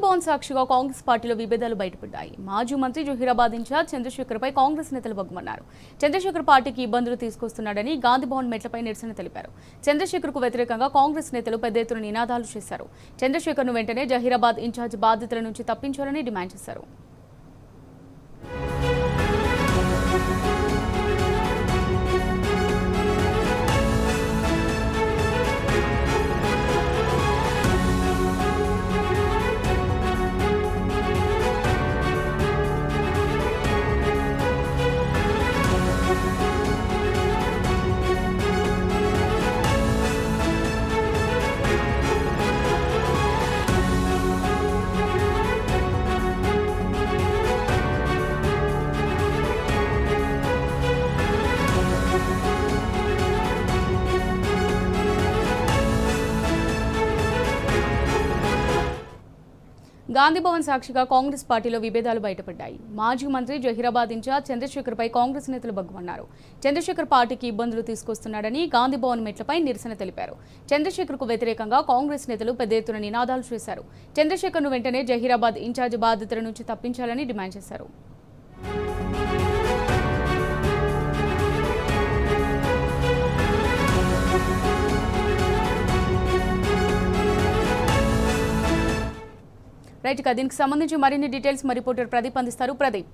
భవన్ సాక్షిగా కాంగ్రెస్ పార్టీలో విభేదాలు బయటపడ్డాయి. మాజీ మంత్రి జహీరాబాద్ ఇన్ఛార్జ్ చంద్రశేఖర్పై కాంగ్రెస్ నేతలు బగ్గుమన్నారు. చంద్రశేఖర్ పార్టీకి ఇబ్బందులు తీసుకొస్తున్నాడని గాంధీ భవన్ మెట్లపై నిరసన తెలిపారు. చంద్రశేఖర్కు వ్యతిరేకంగా కాంగ్రెస్ నేతలు పెద్ద ఎత్తున నినాదాలు చేశారు. చంద్రశేఖర్ను వెంటనే జహీరాబాద్ ఇన్ఛార్జ్ బాధ్యతల నుంచి తప్పించాలని డిమాండ్ చేశారు. గాంధీ భవన్ సాక్షిగా కాంగ్రెస్ పార్టీలో విభేదాలు బయటపడ్డాయి. మాజీ మంత్రి జహీరాబాద్ ఇన్ఛార్జ్ చంద్రశేఖర్పై కాంగ్రెస్ నేతలు బగ్గుమన్నారు. చంద్రశేఖర్ పార్టీకి ఇబ్బందులు తీసుకొస్తున్నాడని గాంధీ భవన్ మెట్లపై నిరసన తెలిపారు. చంద్రశేఖర్కు వ్యతిరేకంగా కాంగ్రెస్ నేతలు పెద్ద ఎత్తున నినాదాలు చేశారు. చంద్రశేఖర్ను వెంటనే జహీరాబాద్ ఇన్ఛార్జ్ బాధ్యతల నుంచి తప్పించాలని డిమాండ్ చేశారు. రైట్ గా దీనికి సంబంధించి మరిన్ని డీటెయిల్స్ మా రిపోర్టర్ ప్రదీప్ అందిస్తారు. ప్రదీప్,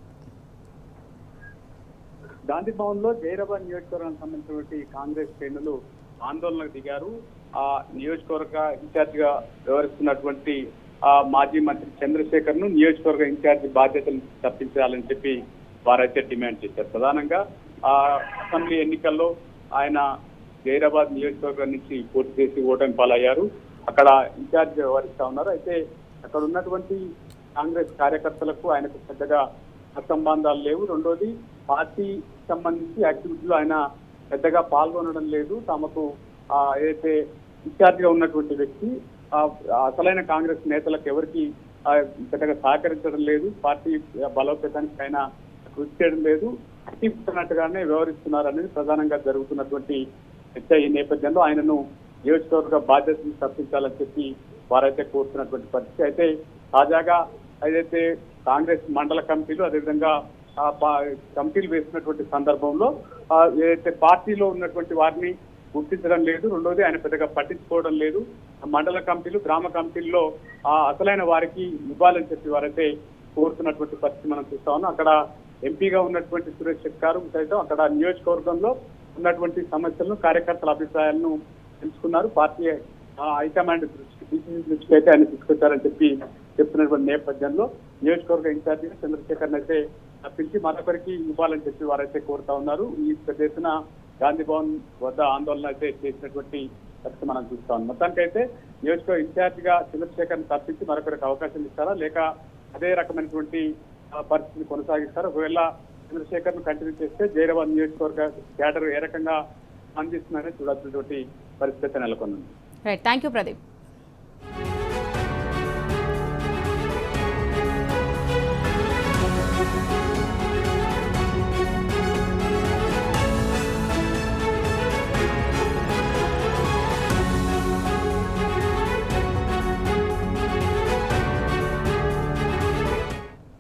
గాంధీ భవన్ లో జహీరాబాద్ నియోజకవర్గానికి సంబంధించినటువంటి కాంగ్రెస్ శ్రేణులు ఆందోళనకు దిగారు. ఆ నియోజకవర్గ ఇన్ఛార్జ్ గా వ్యవహరిస్తున్నటువంటి మాజీ మంత్రి చంద్రశేఖర్ ను నియోజకవర్గ ఇన్ఛార్జ్ బాధ్యతలు తప్పించాలని చెప్పి వారైతే డిమాండ్ చేశారు. ప్రధానంగా అసెంబ్లీ ఎన్నికల్లో ఆయన జహీరాబాద్ నియోజకవర్గం నుంచి పోటీ చేసి ఓటమి పాలయ్యారు. అక్కడ ఇన్ఛార్జ్ వ్యవహరిస్తా ఉన్నారు. అయితే అక్కడ ఉన్నటువంటి కాంగ్రెస్ కార్యకర్తలకు ఆయనకు పెద్దగా సంబంధాలు లేవు. రెండోది, పార్టీ సంబంధించి యాక్టివిటీలో ఆయన పెద్దగా పాల్గొనడం లేదు. తమకు ఏదైతే ఇన్ఛార్జ్ గా ఉన్నటువంటి వ్యక్తి అసలైన కాంగ్రెస్ నేతలకు ఎవరికి పెద్దగా సహకరించడం లేదు. పార్టీ బలోపేతానికి ఆయన కృషి చేయడం లేదు. అట్టిస్తున్నట్టుగానే వ్యవహరిస్తున్నారు అనేది ప్రధానంగా జరుగుతున్నటువంటి చర్చ. ఈ నేపథ్యంలో ఆయనను నియోజకవర్గ బాధ్యతను తప్పించాలని చెప్పి వారైతే కోరుతున్నటువంటి పరిస్థితి. అయితే తాజాగా ఏదైతే కాంగ్రెస్ మండల కమిటీలు అదేవిధంగా కమిటీలు వేసినటువంటి సందర్భంలో ఏదైతే పార్టీలో ఉన్నటువంటి వారిని గుర్తించడం లేదు. రెండోది, ఆయన పెద్దగా పట్టించుకోవడం లేదు. మండల కమిటీలు, గ్రామ కమిటీల్లో అసలైన వారికి ఇవ్వాలని చెప్పి వారైతే కోరుతున్నటువంటి పరిస్థితి మనం చూస్తా ఉన్నాం. అక్కడ ఎంపీగా ఉన్నటువంటి సురేష్ శెట్కారు సైతం అక్కడ నియోజకవర్గంలో ఉన్నటువంటి సమస్యలను, కార్యకర్తల అభిప్రాయాలను తెలుసుకున్నారు. పార్టీ హైకమాండ్ దృష్టికి అయితే ఆయన తీసుకొచ్చారని చెప్పి చెప్తున్నటువంటి నేపథ్యంలో నియోజకవర్గ ఇన్ఛార్జిగా చంద్రశేఖర్ అయితే తప్పించి మరొకరికి ఇవ్వాలని చెప్పి వారైతే కోరుతా ఉన్నారు. ఈ పెద్ద ఎత్తున గాంధీ భవన్ వద్ద ఆందోళన అయితే చేసినటువంటి పరిస్థితి మనం చూస్తా ఉన్నాం. మొత్తానికైతే నియోజకవర్గ ఇన్ఛార్జ్ గా చంద్రశేఖర్ తప్పించి మరొకరికి అవకాశం ఇస్తారా, లేక అదే రకమైనటువంటి పరిస్థితిని కొనసాగిస్తారా? ఒకవేళ చంద్రశేఖర్ ను కంటిన్యూ చేస్తే జహీరాబాద్ నియోజకవర్గ క్యాడర్ ఏ రకంగా స్పందిస్తుందనే చూడాల్సినటువంటి పరిస్థితి నెలకొంది. Right, thank you Pradeep.